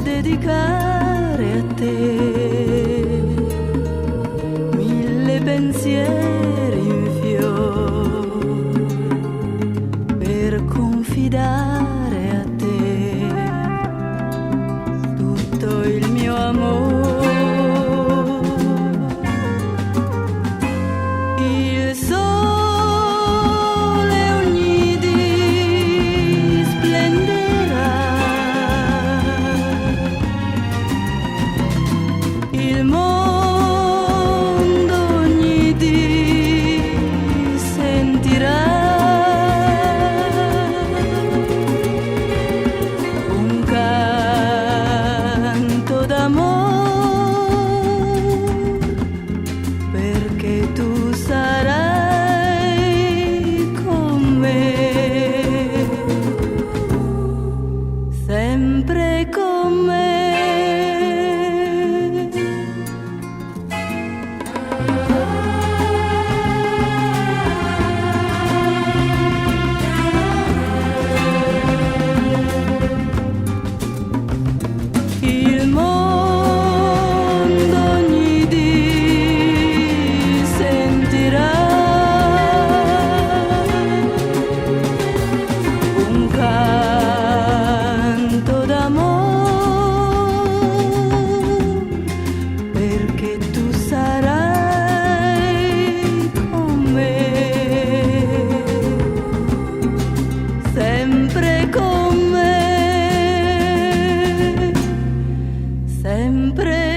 dedicare a te 1000 pensieri in fior per confidare a te tutto il mio amore. Il sole ogni dì splenderà, il mondo ogni dì sentirà un canto d'amore, perché tu sarai con me, sempre con me. Il mondo ogni dì sentirà un canto d'amore, perché tu sarai con me, sempre con me, sempre